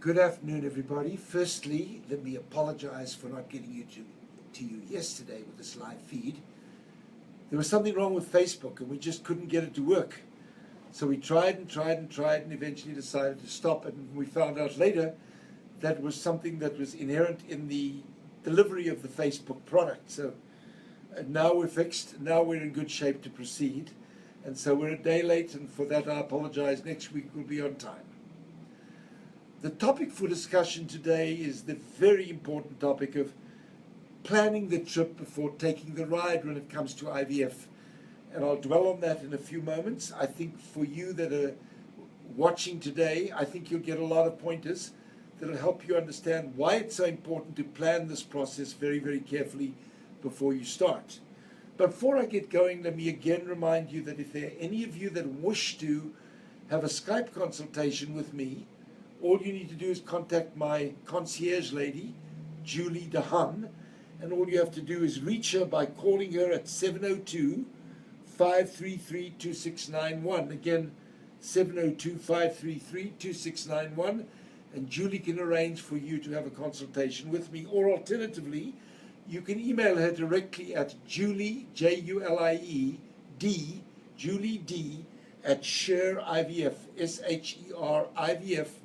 Good afternoon, everybody. Firstly, let me apologize for not getting to you yesterday with this live feed. There was something wrong with Facebook and we just couldn't get it to work. So we tried and eventually decided to stop, and we found out later that was something that was inherent in the delivery of the Facebook product. So now we're fixed, now we're in good shape to proceed. And so we're a day late, and for that I apologize. Next week we'll be on time. The topic for discussion today is the very important topic of planning the trip before taking the ride when it comes to IVF. And I'll dwell on that in a few moments. I think for you that are watching today, I think you'll get a lot of pointers that will help you understand why it's so important to plan this process very, very carefully before you start. But before I get going, let me again remind you that if there are any of you that wish to have a Skype consultation with me, all you need to do is contact my concierge lady, Julie DeHaan, and all you have to do is reach her by calling her at 702-533-2691. Again, 702-533-2691, and Julie can arrange for you to have a consultation with me. Or alternatively, you can email her directly at Julie, Julied, Julie D, at SherIVF, SherIVF.com.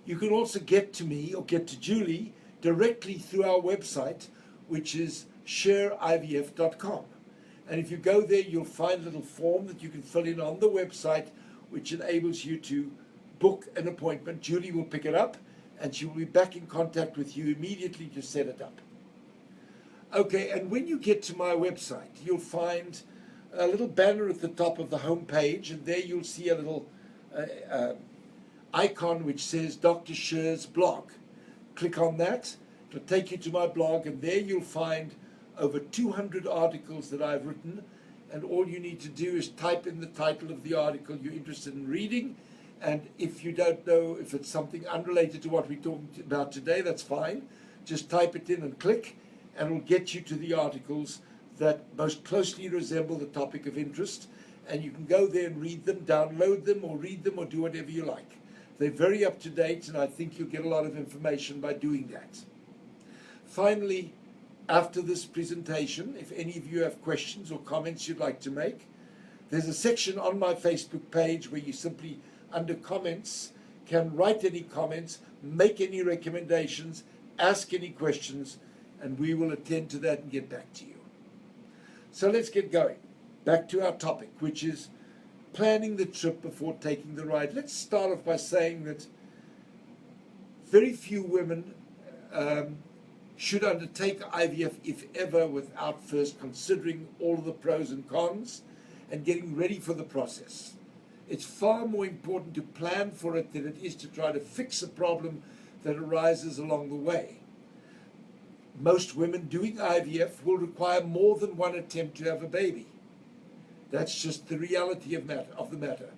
You can also get to me or get to Julie directly through our website, which is SherIVF.com. And if you go there, you'll find a little form that you can fill in on the website, which enables you to book an appointment. Julie will pick it up, and she will be back in contact with you immediately to set it up. Okay, and when you get to my website, you'll find a little banner at the top of the home page, and there you'll see a little icon which says Dr. Sher's blog. Click on that. It'll take you to my blog, and there you'll find over 200 articles that I've written, and all you need to do is type in the title of the article you're interested in reading. And if you don't know if it's something unrelated to what we're talking about today, that's fine. Just type it in and click, and it'll get you to the articles that most closely resemble the topic of interest. And you can go there and read them, download them, or read them, or do whatever you like. They're very up to date, and I think you'll get a lot of information by doing that. Finally, after this presentation, if any of you have questions or comments you'd like to make, there's a section on my Facebook page where you simply, under comments, can write any comments, make any recommendations, ask any questions, and we will attend to that and get back to you. So let's get going. Back to our topic, which is planning the trip before taking the ride. Let's start off by saying that very few women should undertake IVF, if ever, without first considering all of the pros and cons and getting ready for the process. It's far more important to plan for it than it is to try to fix a problem that arises along the way. Most women doing IVF will require more than one attempt to have a baby. That's just the reality of the matter.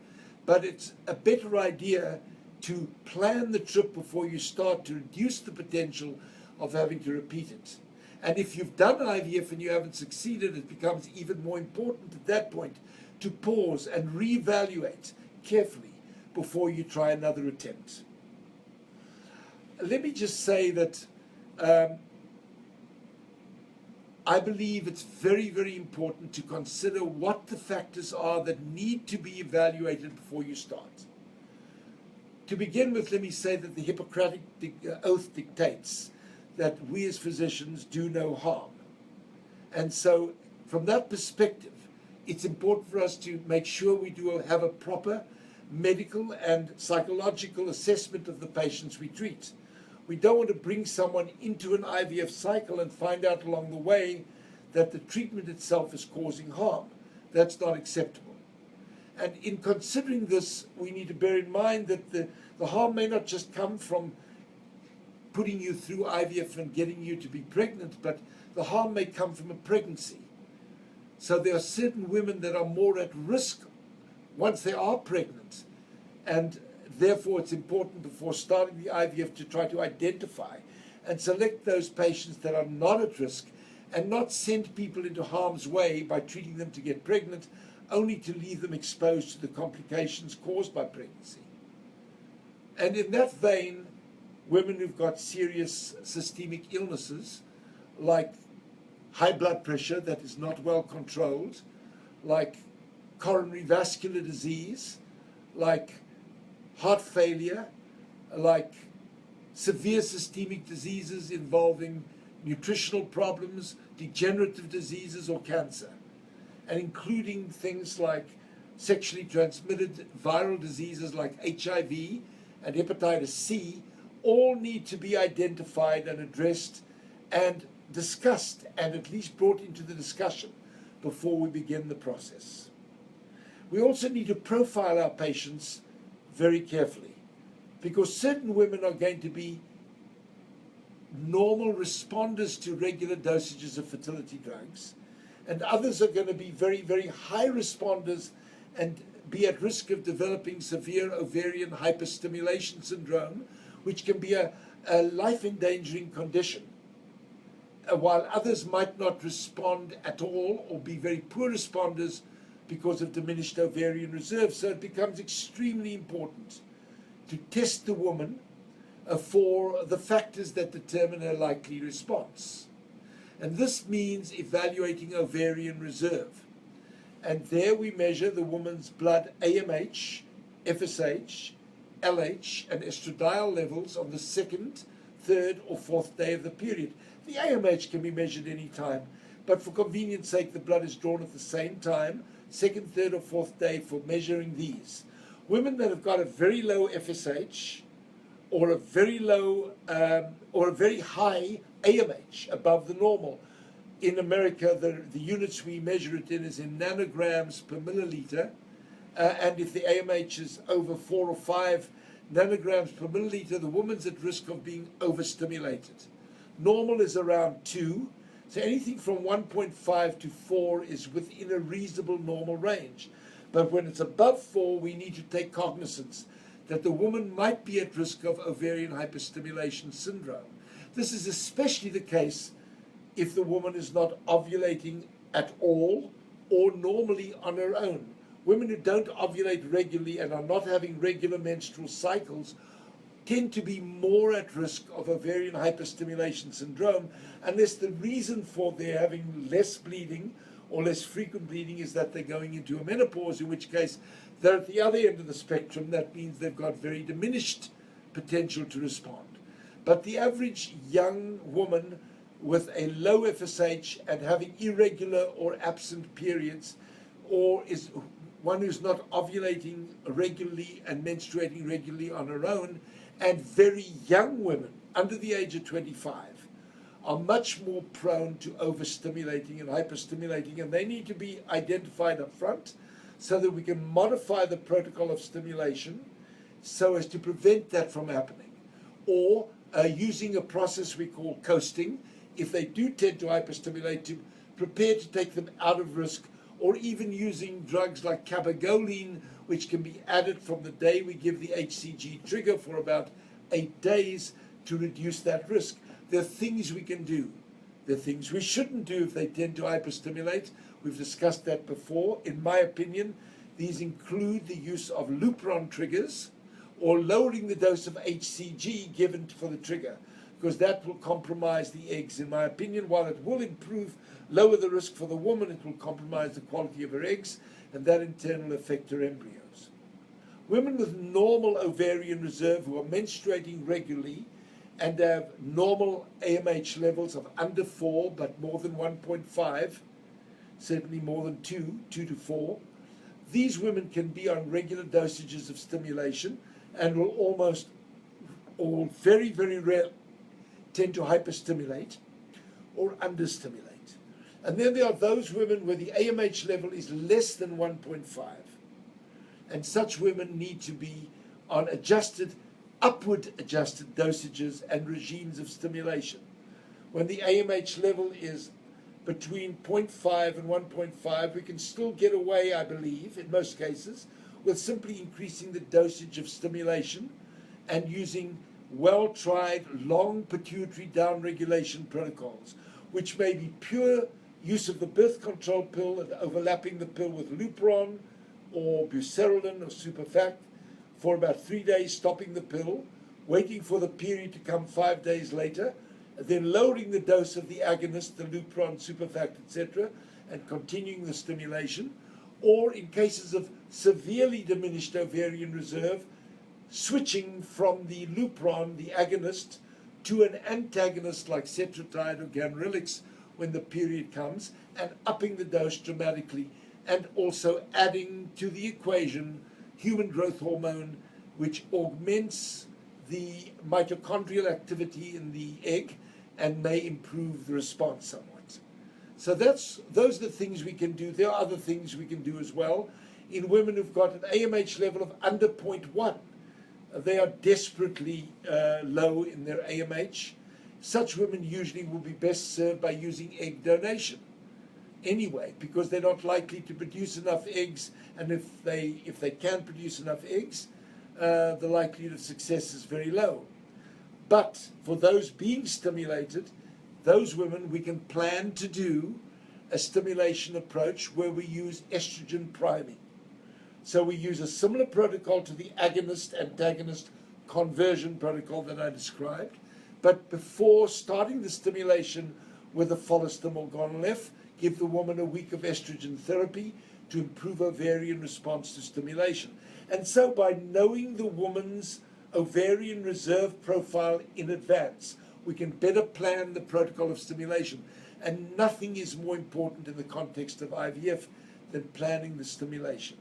But it's a better idea to plan the trip before you start to reduce the potential of having to repeat it. And if you've done IVF and you haven't succeeded, it becomes even more important at that point to pause and reevaluate carefully before you try another attempt. Let me just say that I believe it's very, very important to consider what the factors are that need to be evaluated before you start. To begin with, let me say that the Hippocratic Oath dictates that we as physicians do no harm. And so from that perspective, it's important for us to make sure we have a proper medical and psychological assessment of the patients we treat. We don't want to bring someone into an IVF cycle and find out along the way that the treatment itself is causing harm. That's not acceptable. And in considering this, we need to bear in mind that the harm may not just come from putting you through IVF and getting you to be pregnant, but the harm may come from a pregnancy. So there are certain women that are more at risk once they are pregnant, and therefore it's important before starting the IVF to try to identify and select those patients that are not at risk and not send people into harm's way by treating them to get pregnant, only to leave them exposed to the complications caused by pregnancy. And in that vein, women who've got serious systemic illnesses, like high blood pressure that is not well controlled, like coronary vascular disease, like heart failure, like severe systemic diseases involving nutritional problems, degenerative diseases, or cancer, and including things like sexually transmitted viral diseases like HIV and hepatitis C, all need to be identified and addressed and discussed and at least brought into the discussion before we begin the process. We also need to profile our patients very carefully, because certain women are going to be normal responders to regular dosages of fertility drugs, and others are going to be very, very high responders and be at risk of developing severe ovarian hyperstimulation syndrome, which can be a life-endangering condition, while others might not respond at all or be very poor responders because of diminished ovarian reserve. So it becomes extremely important to test the woman for the factors that determine her likely response. And this means evaluating ovarian reserve. And there we measure the woman's blood AMH, FSH, LH, and estradiol levels on the second, third, or fourth day of the period. The AMH can be measured any time, but for convenience sake, the blood is drawn at the same time, second, third, or fourth day, for measuring these. Women that have got a very low FSH, or a very low, or a very high AMH above the normal. In America, the units we measure it in is in nanograms per milliliter, and if the AMH is over 4 or 5 nanograms per milliliter, the woman's at risk of being overstimulated. Normal is around 2, so anything from 1.5 to 4 is within a reasonable normal range. But when it's above 4, we need to take cognizance that the woman might be at risk of ovarian hyperstimulation syndrome. This is especially the case if the woman is not ovulating at all or normally on her own. Women who don't ovulate regularly and are not having regular menstrual cycles tend to be more at risk of ovarian hyperstimulation syndrome, unless the reason for their having less bleeding or less frequent bleeding is that they're going into a menopause, in which case they're at the other end of the spectrum. That means they've got very diminished potential to respond. But the average young woman with a low FSH and having irregular or absent periods, or is one who's not ovulating regularly and menstruating regularly on her own, and very young women under the age of 25 are much more prone to overstimulating and hyperstimulating, and they need to be identified up front so that we can modify the protocol of stimulation so as to prevent that from happening, or using a process we call coasting, if they do tend to hyperstimulate, to prepare to take them out of risk, or even using drugs like cabergoline, which can be added from the day we give the HCG trigger for about 8 days to reduce that risk. There are things we can do. There are things we shouldn't do if they tend to hyperstimulate. We've discussed that before. In my opinion, these include the use of Lupron triggers or lowering the dose of HCG given for the trigger, because that will compromise the eggs. In my opinion, while it will lower the risk for the woman, it will compromise the quality of her eggs, and that in turn will affect her embryos. Women with normal ovarian reserve who are menstruating regularly and have normal AMH levels of under 4 but more than 1.5, certainly more than 2 to 4, these women can be on regular dosages of stimulation and will almost, or very, very rare, tend to hyperstimulate or understimulate. And then there are those women where the AMH level is less than 1.5. And such women need to be on upward adjusted dosages and regimes of stimulation. When the AMH level is between 0.5 and 1.5, we can still get away, I believe, in most cases, with simply increasing the dosage of stimulation and using well-tried long pituitary downregulation protocols, which may be pure use of the birth control pill and overlapping the pill with Lupron or Buserelin or Superfact for about 3 days, stopping the pill, waiting for the period to come 5 days later, then lowering the dose of the agonist, the Lupron, Superfact, etc., and continuing the stimulation, or in cases of severely diminished ovarian reserve, switching from the Lupron, the agonist, to an antagonist like Cetrotide or Ganrelix when the period comes, and upping the dose dramatically, and also adding to the equation human growth hormone, which augments the mitochondrial activity in the egg and may improve the response somewhat. So those are the things we can do. There are other things we can do as well. In women who've got an AMH level of under 0.1, they are desperately low in their AMH. Such women usually will be best served by using egg donation anyway, because they're not likely to produce enough eggs, and if they can produce enough eggs, the likelihood of success is very low. But for those being stimulated, those women, we can plan to do a stimulation approach where we use estrogen priming. So we use a similar protocol to the agonist-antagonist conversion protocol that I described, but before starting the stimulation with a Follistim or Gonal-F, give the woman a week of estrogen therapy to improve ovarian response to stimulation. And so by knowing the woman's ovarian reserve profile in advance, we can better plan the protocol of stimulation. And nothing is more important in the context of IVF than planning the stimulation.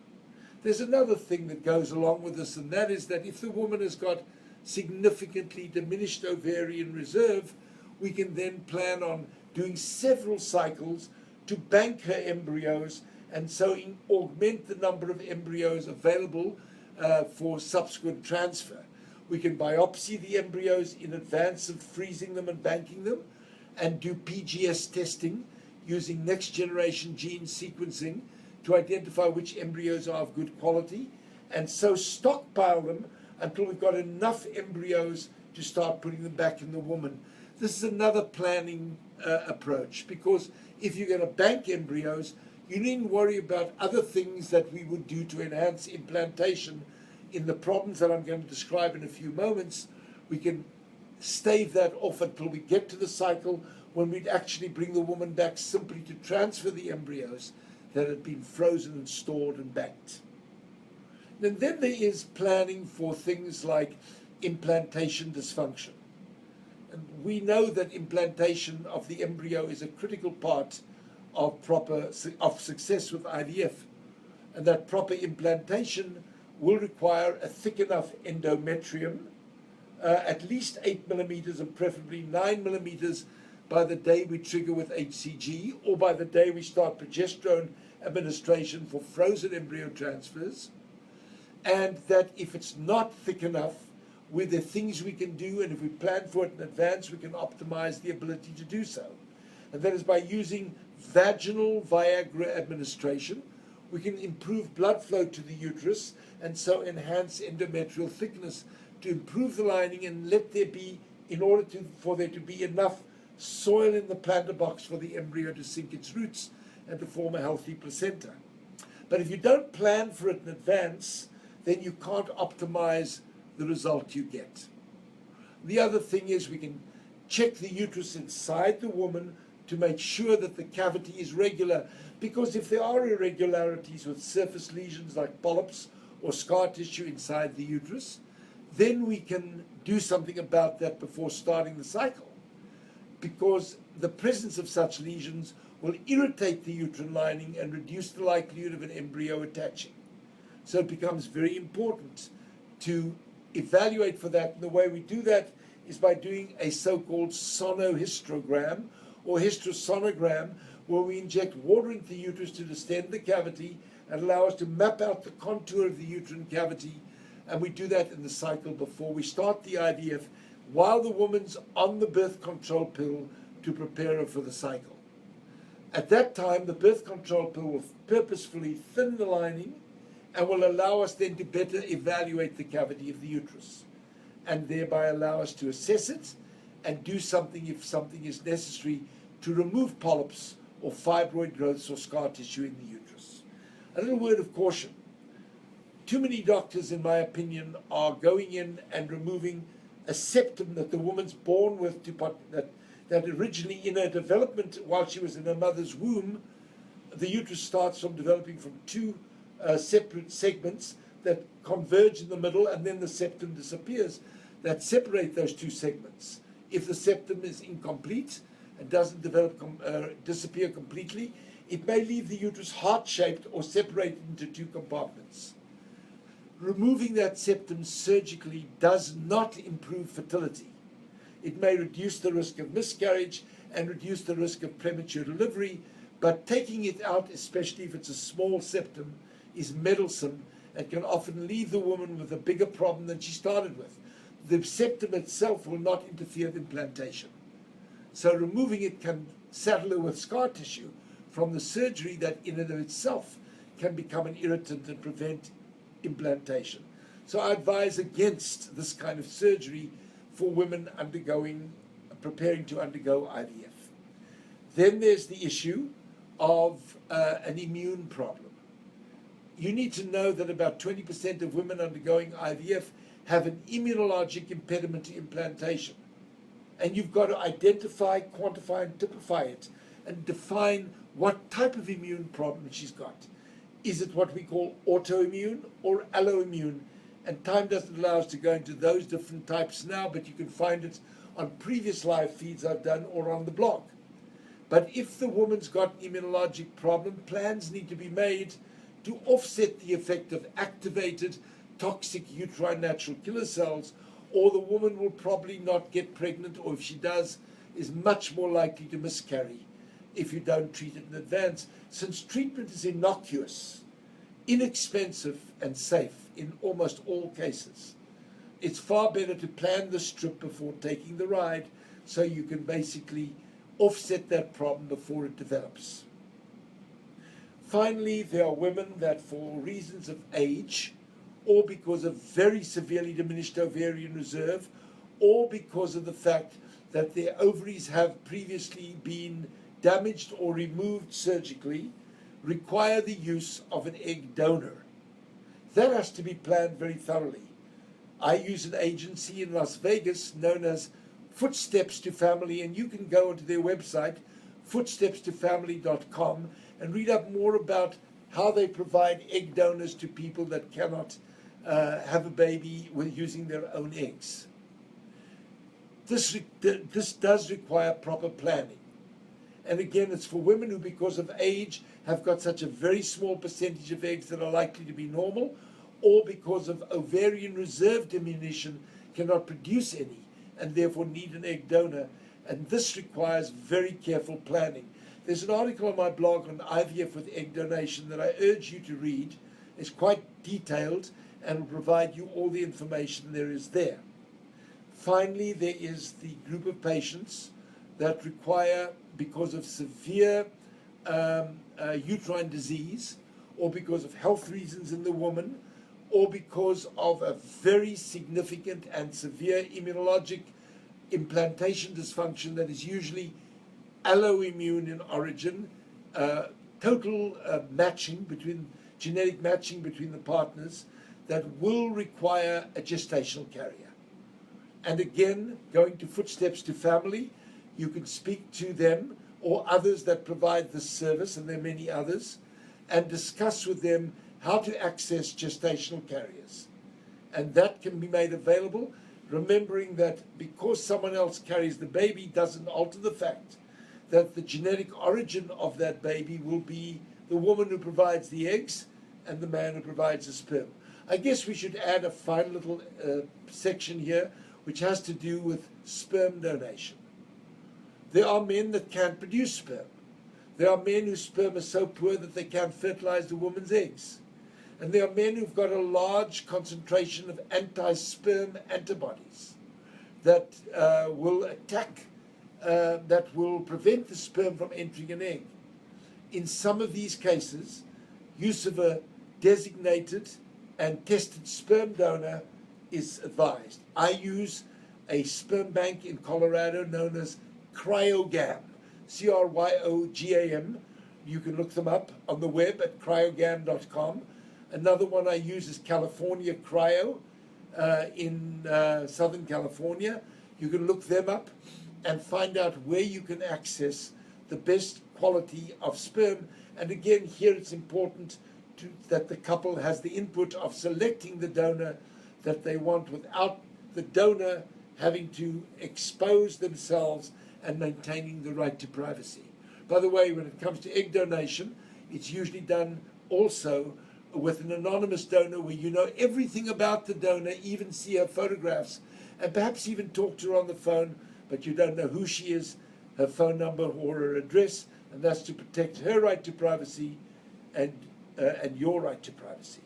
There's another thing that goes along with this, and that is that if the woman has got significantly diminished ovarian reserve, we can then plan on doing several cycles to bank her embryos and so augment the number of embryos available for subsequent transfer. We can biopsy the embryos in advance of freezing them and banking them, and do PGS testing using next generation gene sequencing to identify which embryos are of good quality, and so stockpile them until we've got enough embryos to start putting them back in the woman. This is another planning approach, because if you're going to bank embryos, you needn't worry about other things that we would do to enhance implantation in the problems that I'm going to describe in a few moments. We can stave that off until we get to the cycle when we'd actually bring the woman back simply to transfer the embryos that had been frozen and stored and banked. And then there is planning for things like implantation dysfunction. And we know that implantation of the embryo is a critical part of success with IVF, and that proper implantation will require a thick enough endometrium, at least 8 millimeters and preferably 9 millimeters by the day we trigger with HCG, or by the day we start progesterone administration for frozen embryo transfers. And that if it's not thick enough, with the things we can do, and if we plan for it in advance, we can optimize the ability to do so. And that is by using vaginal Viagra administration. We can improve blood flow to the uterus and so enhance endometrial thickness to improve the lining and let there be, in order for there to be enough soil in the plantar box for the embryo to sink its roots and to form a healthy placenta. But if you don't plan for it in advance, then you can't optimize the result you get. The other thing is we can check the uterus inside the woman to make sure that the cavity is regular, because if there are irregularities with surface lesions like polyps or scar tissue inside the uterus, then we can do something about that before starting the cycle, because the presence of such lesions will irritate the uterine lining and reduce the likelihood of an embryo attaching. So it becomes very important to evaluate for that, and the way we do that is by doing a so-called sonohysterogram or hysterosonogram, where we inject water into the uterus to distend the cavity and allow us to map out the contour of the uterine cavity, and we do that in the cycle before we start the IVF, while the woman's on the birth control pill to prepare her for the cycle. At that time, the birth control pill will purposefully thin the lining and will allow us then to better evaluate the cavity of the uterus, and thereby allow us to assess it and do something if something is necessary to remove polyps or fibroid growths or scar tissue in the uterus. A little word of caution. too many doctors, in my opinion, are going in and removing a septum that the woman's born with, that originally in her development while she was in her mother's womb, the uterus starts from developing from two separate segments that converge in the middle, and then the septum disappears, that separate those two segments. If the septum is incomplete and doesn't disappear completely, it may leave the uterus heart-shaped or separated into two compartments. Removing that septum surgically does not improve fertility. It may reduce the risk of miscarriage and reduce the risk of premature delivery, but taking it out, especially if it's a small septum, is meddlesome and can often leave the woman with a bigger problem than she started with. The septum itself will not interfere with implantation. So removing it can saddle her with scar tissue from the surgery that in and of itself can become an irritant and prevent implantation. So I advise against this kind of surgery for women preparing to undergo IVF. Then there's the issue of an immune problem. You need to know that about 20% of women undergoing IVF have an immunologic impediment to implantation. And you've got to identify, quantify, and typify it and define what type of immune problem she's got. Is it what we call autoimmune or alloimmune? And time doesn't allow us to go into those different types now, but you can find it on previous live feeds I've done or on the blog. But if the woman's got an immunologic problem, plans need to be made to offset the effect of activated toxic uterine natural killer cells, or the woman will probably not get pregnant, or if she does, is much more likely to miscarry if you don't treat it in advance, since treatment is innocuous, inexpensive, and safe in almost all cases. It's far better to plan the trip before taking the ride, so you can basically offset that problem before it develops. Finally, there are women that for reasons of age, or because of very severely diminished ovarian reserve, or because of the fact that their ovaries have previously been damaged or removed surgically, require the use of an egg donor. That has to be planned very thoroughly. I use an agency in Las Vegas known as Footsteps to Family, and you can go onto their website, footstepstofamily.com, and read up more about how they provide egg donors to people that cannot have a baby with using their own eggs. This does require proper planning. And again, it's for women who, because of age, have got such a very small percentage of eggs that are likely to be normal, or because of ovarian reserve diminution, cannot produce any, and therefore need an egg donor. And this requires very careful planning. There's an article on my blog on IVF with egg donation that I urge you to read. It's quite detailed and will provide you all the information there is there. Finally, there is the group of patients that require, because of severe uterine disease, or because of health reasons in the woman, or because of a very significant and severe immunologic implantation dysfunction that is usually alloimmune in origin, total genetic matching between the partners, that will require a gestational carrier. And again, going to Footsteps to Family, you can speak to them or others that provide this service, and there are many others, and discuss with them how to access gestational carriers. And that can be made available, remembering that because someone else carries the baby doesn't alter the fact that the genetic origin of that baby will be the woman who provides the eggs and the man who provides the sperm. I guess we should add a final little section here, which has to do with sperm donation. There are men that can't produce sperm. There are men whose sperm is so poor that they can't fertilize the woman's eggs. And there are men who've got a large concentration of anti-sperm antibodies that will attack, that will prevent the sperm from entering an egg. In some of these cases, use of a designated and tested sperm donor is advised. I use a sperm bank in Colorado known as Cryogam, C-R-Y-O-G-A-M. You can look them up on the web at cryogam.com. Another one I use is California Cryo in Southern California. You can look them up and find out where you can access the best quality of sperm. And again, here it's important that the couple has the input of selecting the donor that they want without the donor having to expose themselves and maintaining the right to privacy. By the way, when it comes to egg donation, it's usually done also with an anonymous donor where you know everything about the donor, even see her photographs, and perhaps even talk to her on the phone, but you don't know who she is, her phone number or her address, and that's to protect her right to privacy and your right to privacy.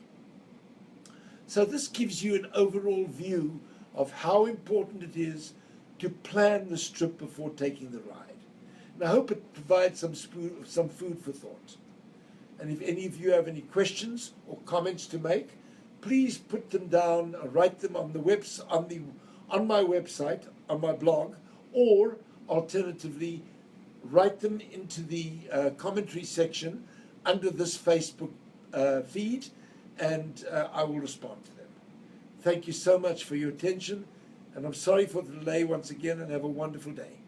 So this gives you an overall view of how important it is to plan this trip before taking the ride. And I hope it provides some food for thought. And if any of you have any questions or comments to make, please put them down, write them on my website, on my blog, or alternatively, write them into the commentary section under this Facebook feed, and I will respond to them. Thank you so much for your attention, and I'm sorry for the delay once again, and have a wonderful day.